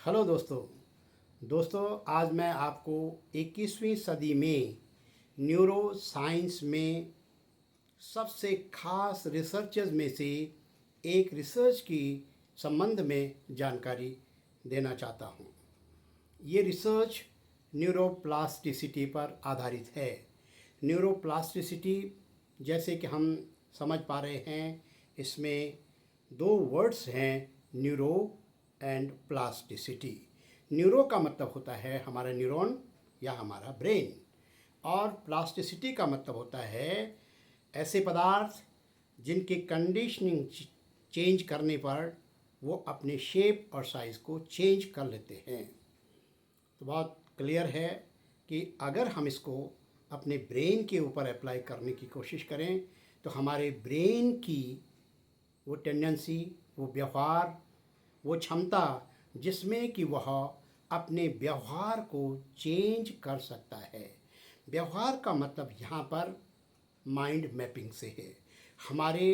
Hello दोस्तों आज मैं आपको 21वीं सदी में न्यूरो साइंस में सबसे खास रिसर्चर्स में से एक रिसर्च की संबंध में जानकारी देना चाहता हूँ। ये रिसर्च न्यूरोप्लास्टिसिटी पर आधारित है। न्यूरोप्लास्टिसिटी जैसे कि हम समझ पा रहे हैं, इसमें दो वर्ड्स हैं, न्यूरो एंड प्लास्टिसिटी। न्यूरो का मतलब होता है हमारा न्यूरॉन या हमारा ब्रेन, और प्लास्टिसिटी का मतलब होता है ऐसे पदार्थ जिनकी कंडीशनिंग चेंज करने पर वो अपने शेप और साइज़ को चेंज कर लेते हैं। तो बहुत क्लियर है कि अगर हम इसको अपने ब्रेन के ऊपर अप्लाई करने की कोशिश करें तो हमारे ब्रेन की वो टेंडेंसी, वो व्यवहार, वो क्षमता जिसमें कि वह अपने व्यवहार को चेंज कर सकता है। व्यवहार का मतलब यहाँ पर माइंड मैपिंग से है। हमारे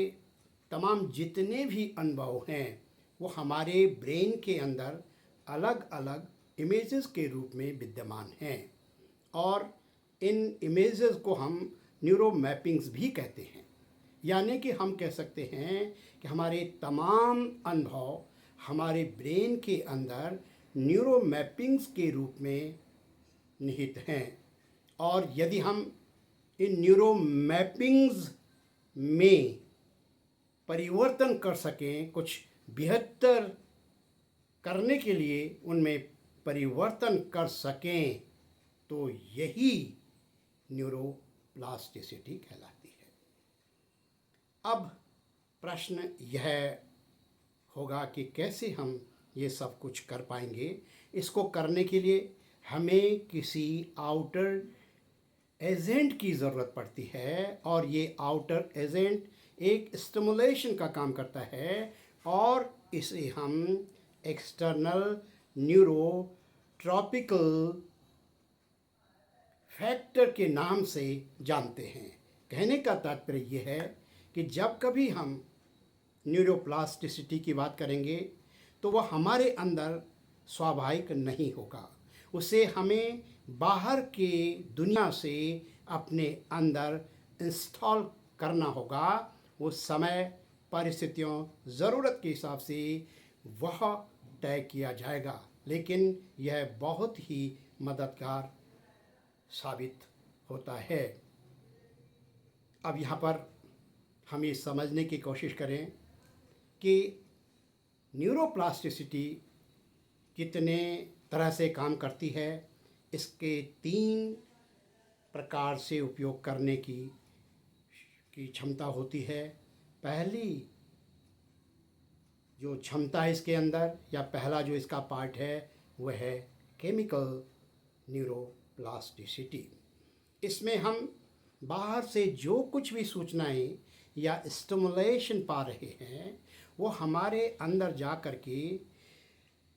तमाम जितने भी अनुभव हैं वो हमारे ब्रेन के अंदर अलग अलग इमेजेस के रूप में विद्यमान हैं, और इन इमेजेस को हम न्यूरो मैपिंग्स भी कहते हैं। यानी कि हम कह सकते हैं कि हमारे तमाम अनुभव हमारे ब्रेन के अंदर न्यूरो मैपिंग्स के रूप में निहित हैं, और यदि हम इन न्यूरो मैपिंग्स में परिवर्तन कर सकें, कुछ बेहतर करने के लिए उनमें परिवर्तन कर सकें, तो यही न्यूरोप्लास्टिसिटी कहलाती है। अब प्रश्न यह होगा कि कैसे हम ये सब कुछ कर पाएंगे। इसको करने के लिए हमें किसी आउटर एजेंट की ज़रूरत पड़ती है, और ये आउटर एजेंट एक स्टिमुलेशन का काम करता है, और इसे हम एक्सटर्नल न्यूरोट्रॉपिकल फैक्टर के नाम से जानते हैं। कहने का तात्पर्य यह है कि जब कभी हम न्यूरोप्लास्टिसिटी की बात करेंगे तो वह हमारे अंदर स्वाभाविक नहीं होगा। उसे हमें बाहर के दुनिया से अपने अंदर इंस्टॉल करना होगा। उस समय, परिस्थितियों, ज़रूरत के हिसाब से वह तय किया जाएगा, लेकिन यह बहुत ही मददगार साबित होता है। अब यहाँ पर हम ये समझने की कोशिश करें कि न्यूरोप्लास्टिसिटी कितने तरह से काम करती है। इसके 3 प्रकार से उपयोग करने की क्षमता होती है। पहली जो क्षमता है इसके अंदर, या पहला जो इसका पार्ट है, वह है केमिकल न्यूरोप्लास्टिसिटी। इसमें हम बाहर से जो कुछ भी सूचनाएं या स्टिमुलेशन पा रहे हैं वो हमारे अंदर जा कर के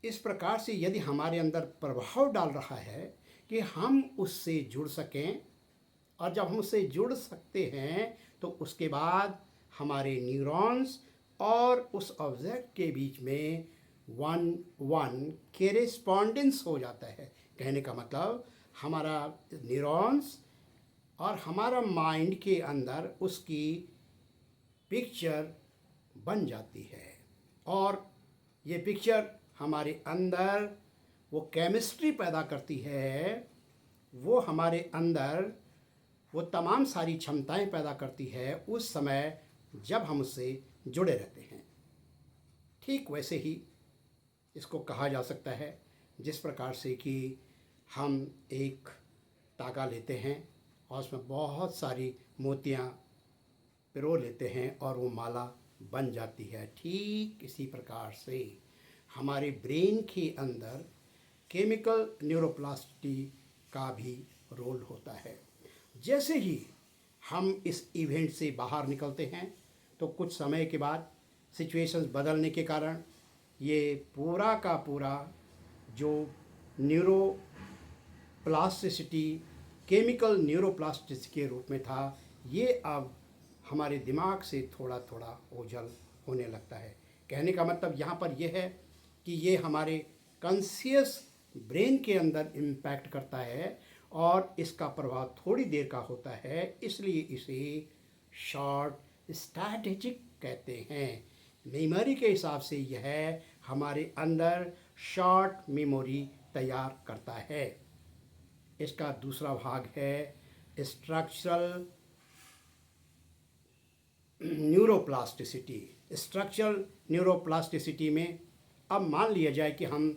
इस प्रकार से यदि हमारे अंदर प्रभाव डाल रहा है कि हम उससे जुड़ सकें, और जब हम उससे जुड़ सकते हैं तो उसके बाद हमारे न्यूरॉन्स और उस ऑब्जेक्ट के बीच में वन करेस्पॉन्डेंस हो जाता है। कहने का मतलब हमारा न्यूरॉन्स और हमारा माइंड के अंदर उसकी पिक्चर बन जाती है, और ये पिक्चर हमारे अंदर वो केमिस्ट्री पैदा करती है, वो हमारे अंदर वो तमाम सारी क्षमताएं पैदा करती है उस समय जब हम उससे जुड़े रहते हैं। ठीक वैसे ही इसको कहा जा सकता है जिस प्रकार से कि हम एक तागा लेते हैं और उसमें बहुत सारी मोतियाँ पिरो लेते हैं और वो माला बन जाती है। ठीक इसी प्रकार से हमारे ब्रेन के अंदर केमिकल न्यूरोप्लास्टिसिटी का भी रोल होता है। जैसे ही हम इस इवेंट से बाहर निकलते हैं तो कुछ समय के बाद सिचुएशंस बदलने के कारण ये पूरा का पूरा जो न्यूरोप्लास्टिसिटी केमिकल न्यूरोप्लास्टिसिटी के रूप में था, ये अब हमारे दिमाग से थोड़ा थोड़ा ओझल होने लगता है। कहने का मतलब यहाँ पर यह है कि ये हमारे कॉन्शियस ब्रेन के अंदर इम्पैक्ट करता है और इसका प्रभाव थोड़ी देर का होता है, इसलिए इसे शॉर्ट स्ट्रैटेजिक कहते हैं। मेमोरी के हिसाब से यह हमारे अंदर शॉर्ट मेमोरी तैयार करता है। इसका दूसरा भाग है स्ट्रक्चरल न्यूरोप्लास्टिसिटी। स्ट्रक्चरल न्यूरोप्लास्टिसिटी में अब मान लिया जाए कि हम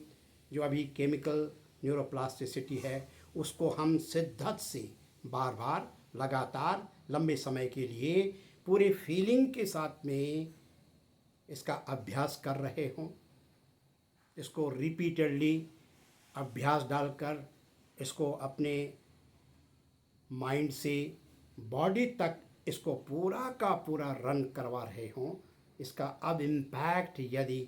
जो अभी केमिकल न्यूरोप्लास्टिसिटी है उसको हम शिद्दत से बार बार लगातार लंबे समय के लिए पूरे फीलिंग के साथ में इसका अभ्यास कर रहे हों, इसको रिपीटेडली अभ्यास डालकर इसको अपने माइंड से बॉडी तक इसको पूरा का पूरा रन करवा रहे हों, इसका अब इम्पैक्ट यदि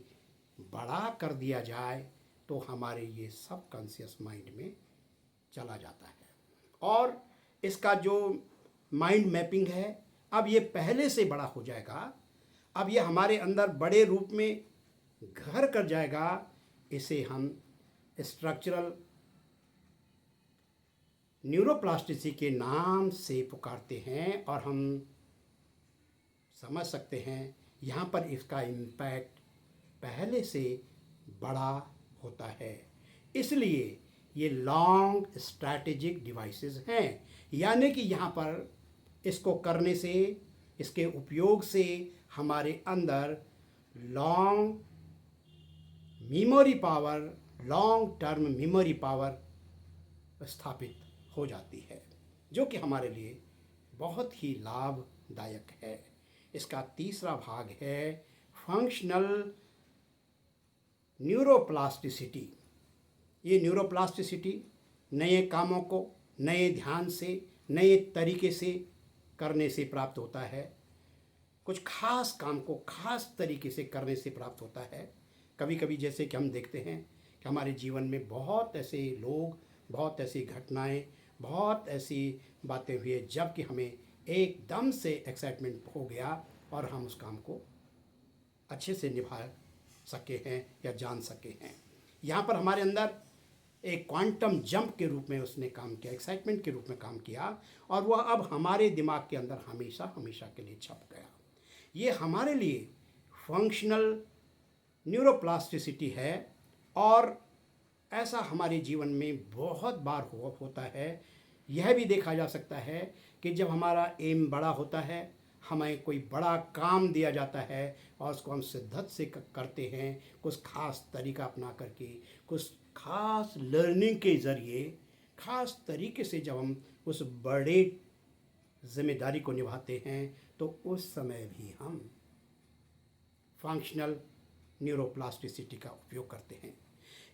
बड़ा कर दिया जाए तो हमारे ये सब कॉन्शियस माइंड में चला जाता है और इसका जो माइंड मैपिंग है अब ये पहले से बड़ा हो जाएगा। अब ये हमारे अंदर बड़े रूप में घर कर जाएगा। इसे हम स्ट्रक्चरल न्यूरोप्लास्टिसिटी के नाम से पुकारते हैं और हम समझ सकते हैं यहाँ पर इसका इम्पैक्ट पहले से बड़ा होता है। इसलिए ये लॉन्ग स्ट्रैटेजिक डिवाइसेस हैं, यानी कि यहाँ पर इसको करने से, इसके उपयोग से हमारे अंदर long memory power, long term memory power स्थापित हो जाती है, जो कि हमारे लिए बहुत ही लाभदायक है। इसका तीसरा भाग है फंक्शनल न्यूरोप्लास्टिसिटी। ये न्यूरोप्लास्टिसिटी नए कामों को नए ध्यान से, नए तरीके से करने से प्राप्त होता है। कुछ खास काम को खास तरीके से करने से प्राप्त होता है। कभी कभी जैसे कि हम देखते हैं कि हमारे जीवन में बहुत ऐसे लोग, बहुत ऐसी घटनाएं, बहुत ऐसी बातें हुई है जब कि हमें एकदम से एक्साइटमेंट हो गया और हम उस काम को अच्छे से निभा सके हैं या जान सके हैं। यहाँ पर हमारे अंदर एक क्वांटम जंप के रूप में उसने काम किया, एक्साइटमेंट के रूप में काम किया और वह अब हमारे दिमाग के अंदर हमेशा हमेशा के लिए छप गया। ये हमारे लिए फंक्शनल न्यूरोप्लास्टिसिटी है और ऐसा हमारे जीवन में बहुत बार होता है। यह भी देखा जा सकता है कि जब हमारा एम बड़ा होता है, हमें कोई बड़ा काम दिया जाता है और उसको हम शिद्दत से करते हैं, कुछ खास तरीका अपना करके, कुछ खास लर्निंग के ज़रिए, खास तरीके से जब हम उस बड़े जिम्मेदारी को निभाते हैं तो उस समय भी हम फंक्शनल न्यूरोप्लास्टिसिटी का उपयोग करते हैं।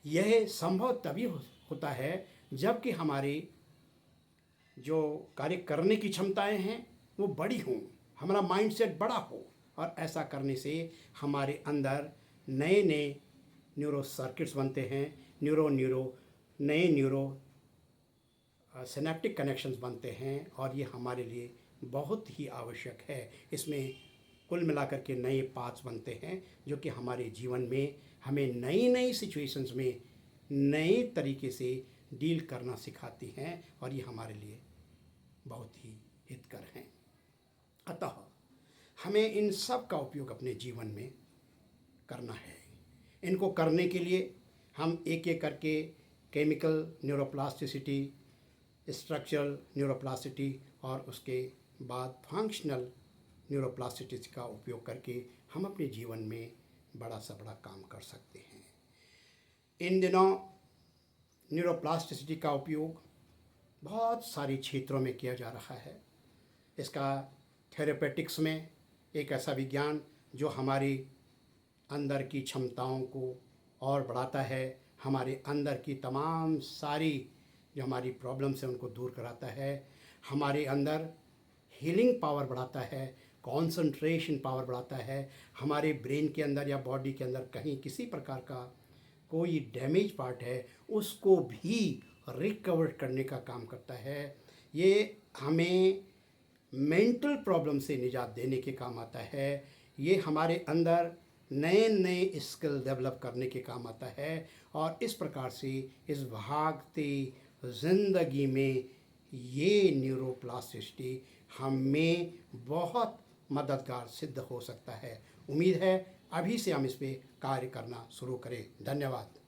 यह संभव तभी होता है जबकि हमारी जो कार्य करने की क्षमताएं हैं वो बड़ी हों, हमारा माइंडसेट बड़ा हो और ऐसा करने से हमारे अंदर नए नए न्यूरो सर्किट्स बनते हैं, नए न्यूरो सिनेप्टिक कनेक्शंस बनते हैं और ये हमारे लिए बहुत ही आवश्यक है। इसमें कुल मिलाकर के नए पाथ्स बनते हैं जो कि हमारे जीवन में हमें नई नई सिचुएशंस में नए तरीके से डील करना सिखाती हैं और ये हमारे लिए बहुत ही हितकर हैं। अतः हमें इन सब का उपयोग अपने जीवन में करना है। इनको करने के लिए हम एक एक करके केमिकल न्यूरोप्लास्टिसिटी, स्ट्रक्चरल न्यूरोप्लास्टिसिटी और उसके बाद फंक्शनल न्यूरोप्लास्टिसिटी का उपयोग करके हम अपने जीवन में बड़ा से बड़ा काम कर सकते हैं। इन दिनों न्यूरोप्लास्टिसिटी का उपयोग बहुत सारे क्षेत्रों में किया जा रहा है। इसका थेरेपेटिक्स में एक ऐसा विज्ञान जो हमारी अंदर की क्षमताओं को और बढ़ाता है, हमारे अंदर की तमाम सारी जो हमारी प्रॉब्लम्स हैं उनको दूर कराता है, हमारे अंदर हीलिंग पावर बढ़ाता है, कंसंट्रेशन पावर बढ़ाता है, हमारे ब्रेन के अंदर या बॉडी के अंदर कहीं किसी प्रकार का कोई डैमेज पार्ट है उसको भी रिकवर करने का काम करता है। ये हमें मेंटल प्रॉब्लम से निजात देने के काम आता है। ये हमारे अंदर नए नए स्किल डेवलप करने के काम आता है। और इस प्रकार से इस भागती ज़िंदगी में ये न्यूरोप्लास्टिसिटी हमें बहुत मददगार सिद्ध हो सकता है। उम्मीद है अभी से हम इस पे कार्य करना शुरू करें। धन्यवाद।